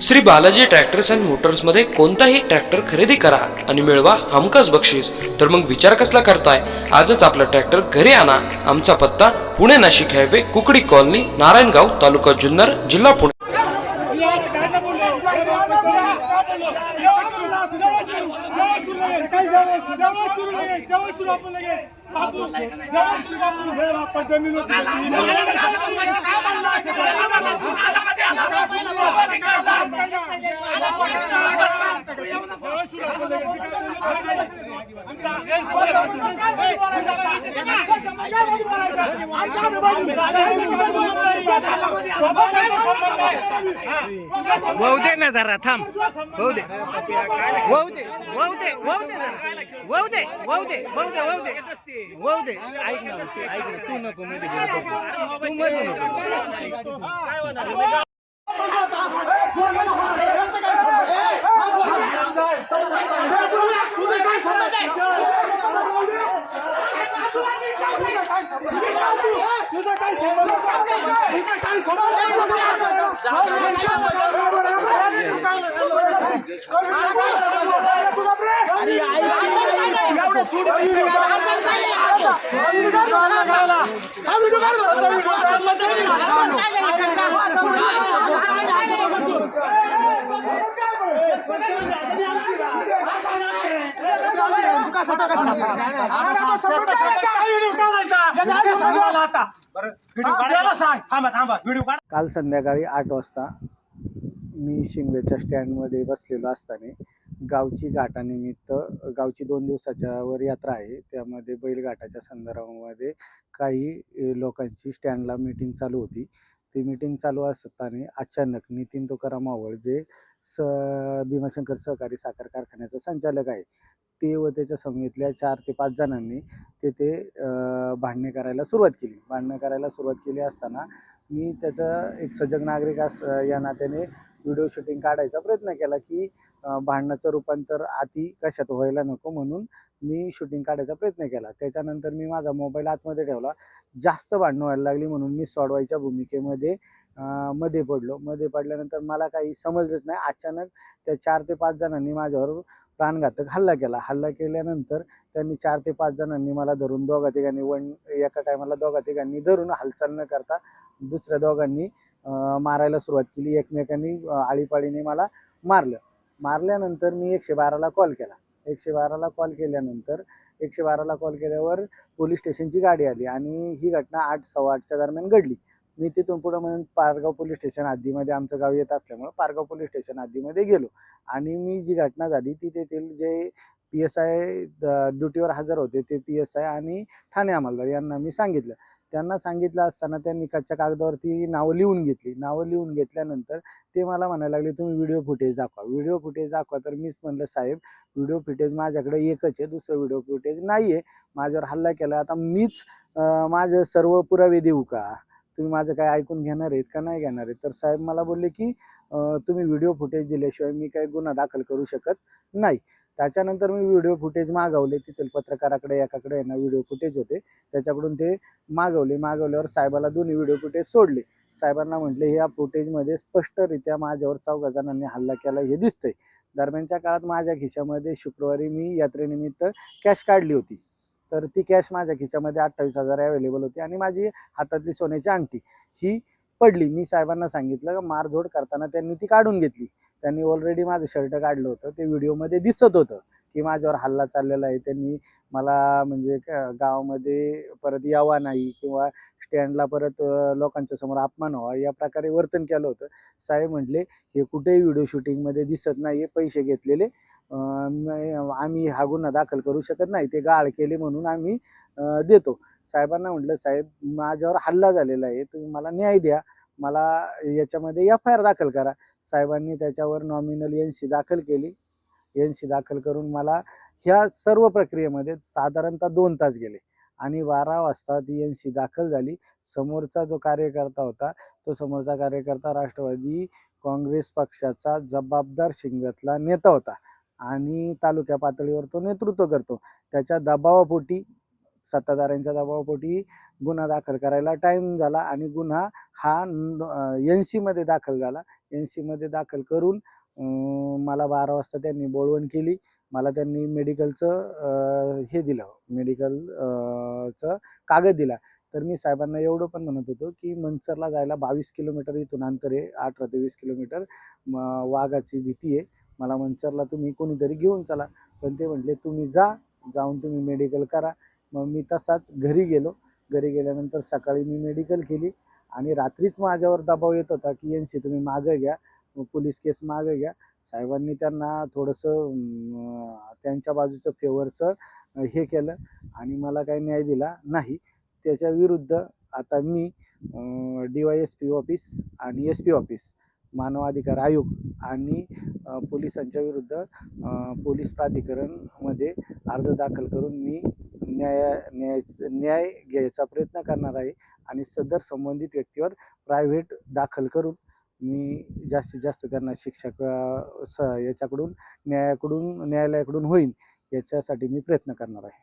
Shri Balaji tractors and Motors मध्ये कोणताही tractor खरेदी करा आणि मिळवा हमखास बक्षीस। तर मग विचार कसला करताय, आजच आपला ट्रॅक्टर घरी आणा। आमचा पत्ता पुणे नाशिक हायवे, कुकडी कॉलनी, नारायणगाव, तालुका जुन्नर, जिल्हा पुणे। वाहू दे ना जरा, थांब, वाहू दे, वाहू दे, वाहू दे, वाहू दे, वाहू दे, वाहू दे, वाहू दे, वाहू दे, वाहू दे। ऐक ना, ऐक ना, तू नको मध्ये बोलू, तू मध्ये नको। काल संध्याकाळी 8 वाजता मी शिंगवेच्या स्टँडमध्ये बसलेलो असताना गावची घाटानिमित्त गावची 2 दिवसाच्या वर यात्रा आहे, त्यामध्ये बैलघाटाच्या संदर्भामध्ये काही लोकांची स्टँडला मीटिंग चालू होती। ती मीटिंग चालू असताना अचानक नितीन तुकाराम मावळ जे भीमाशंकर सहकारी साखर कारखान्याचा संचालक आहे, ते व त्याच्या समितीतल्या 4 ते 5 जणांनी तेथे भांडणे करायला सुरुवात केली। भांडणं करायला सुरुवात केली असताना मी त्याचा एक सजग नागरिक या नात्याने व्हिडिओ शूटिंग काढायचा प्रयत्न केला की भांडणाचं रूपांतर अति कशात व्हायला नको, म्हणून मी शूटिंग काढायचा प्रयत्न केला। त्याच्यानंतर मी माझा मोबाईल आतमध्ये ठेवला। जास्त भांडणं व्हायला लागली म्हणून मी सोडवायच्या भूमिकेमध्ये मध्ये पडलो। मध्ये पडल्यानंतर मला काही समजलंच नाही। अचानक त्या 4 ते 5 जणांनी माझ्यावर प्राणघातक हल्ला केला। हल्ला केल्यानंतर त्यांनी 4 ते 5 जणांनी मला धरून एका टायमाला दोघा तिघांनी धरून हालचाल न करता दुसऱ्या दोघांनी मारायला सुरुवात केली। एकमेकांनी आळीपाळीने मला मारलं। मारल्यानंतर मी 112ला कॉल केला। 112ला कॉल केल्यानंतर 112ला कॉल केल्यावर पोलीस स्टेशनची गाडी आली आणि ही घटना 8 सव्वा 8च्या दरम्यान घडली। मी तिथून पुढे म्हणून पारगाव पोलीस स्टेशन हद्दीमध्ये आमचं गाव येत असल्यामुळे पारगाव पोलीस स्टेशन हद्दीमध्ये गेलो आणि मी जी घटना झाली ती तेथील जे PSI ड्युटीवर हजर होते ते PSI आणि ठाणे अंमलदार यांना मी सांगितलं। त्यांना सांगितलं असताना त्यांनी कच्च्या कागदावरती नावं लिहून घेतली। नावं लिहून घेतल्यानंतर ते मला म्हणायला लागले, तुम्ही व्हिडिओ फुटेज दाखवा, व्हिडिओ फुटेज दाखवा। तर मीच म्हणलं, साहेब व्हिडिओ फुटेज माझ्याकडे एकच आहे, दुसरं व्हिडिओ फुटेज नाही आहे। माझ्यावर हल्ला केला, आता मीच माझे सर्व पुरावे देऊ का? तुम्ही माझं काय ऐकून घेणार आहेत का नाही घेणार आहेत? तर साहेब मला बोलले की तुम्ही व्हिडिओ फुटेज दिल्याशिवाय मी काही गुन्हा दाखल करू शकत नाही। त्याच्यानंतर मी व्हिडिओ फुटेज मागवले। तिथील पत्रकाराकडे एकाकडे आहे ना व्हिडिओ फुटेज होते, त्याच्याकडून ते मागवल्यावर साहेबाला दोन्ही व्हिडिओ फुटेज सोडले। साहेबांना म्हटले, ह्या फुटेजमध्ये स्पष्टरित्या माझ्यावर 4 जणांनी हल्ला केला हे दिसतंय। दरम्यानच्या काळात माझ्या खिशामध्ये शुक्रवारी मी यात्रेनिमित्त कॅश काढली होती, तर ती कॅश माझ्या खिशामध्ये 28,000 अवेलेबल होती आणि माझी हातातली सोन्याची अंगठी ही पडली। मी साहेबांना सांगितलं, मारझोड करताना त्यांनी ती काढून घेतली। त्यांनी ऑलरेडी माझं शर्ट काढलं होतं, ते व्हिडिओमध्ये दिसत होतं की माझ्यावर हल्ला चाललेला आहे। त्यांनी मला म्हणजे गावामध्ये परत यावा नाही किंवा स्टँडला परत लोकांच्या समोर अपमान व्हावा या प्रकारे वर्तन केलं होतं। साहेब म्हटले, हे कुठेही व्हिडिओ शूटिंगमध्ये दिसत नाही, पैसे घेतलेले आम्ही हा गुन्हा दाखल करू शकत नाही, ते गाळ केले म्हणून आम्ही देतो। साहेबांना म्हटलं, साहेब माझ्यावर हल्ला झालेला आहे, तुम्ही मला न्याय द्या, मला याच्यामध्ये FIR दाखल करा। साहेबांनी त्याच्यावर नॉमिनल NC दाखल केली। NC दाखल करून मला ह्या सर्व प्रक्रियेमध्ये साधारणतः 2 तास गेले आणि 12 वाजता ती NC दाखल झाली। समोरचा जो कार्यकर्ता होता, तो समोरचा कार्यकर्ता राष्ट्रवादी काँग्रेस पक्षाचा जबाबदार शिंगव्यातला नेता होता आणि तालुका पातळीवर तो नेतृत्व करतो। त्याच्या दबावापोटी सत्ताधाऱ्यांच्या दबावापोटी गुन्हा दाखल करायला टाईम झाला आणि गुन्हा हा NC मध्ये दाखल झाला. NC मध्ये दाखल करून मला 12 वाजता त्यांनी बोळवण केली. मला त्यांनी मेडिकलचं हे दिलं, मेडिकलचं कागद दिला. तर मी साहेबांना एवढं पण म्हणत होतो की मंचरला जायला 22 किलोमीटर इथून अंतर आहे, 18 ते 20 किलोमीटर. वाघाची भीती आहे, मला मंचरला तुम्ही कोणीतरी घेऊन चला. पण ते म्हटले तुम्ही जाऊन तुम्ही मेडिकल करा. मग मी तसाच घरी गेलो. घरी गेल्यानंतर सकाळी मी मेडिकल केली आणि रात्रीच माझ्यावर दबाव येत होता की NC तुम्ही मागं घ्या, पोलीस केस मागं घ्या. साहेबांनी त्यांना थोडंसं त्यांच्या बाजूचं फेवरचं हे केलं आणि मला काही न्याय दिला नाही. त्याच्या विरुद्ध आता मी DYSP ऑफिस आणि SP ऑफिस, मानव अधिकार आयोग आणि पोलिसांच्या विरुद्ध पोलीस प्राधिकरणमध्ये अर्ज दाखल करून मी न्याय घ्यायचा प्रयत्न करणार आहे आणि सदर संबंधित व्यक्तीवर प्रायव्हेट दाखल करून मी जास्तीत जास्त त्यांना शिक्षा याच्याकडून न्यायालयाकडून होईल याच्यासाठी मी प्रयत्न करणार आहे.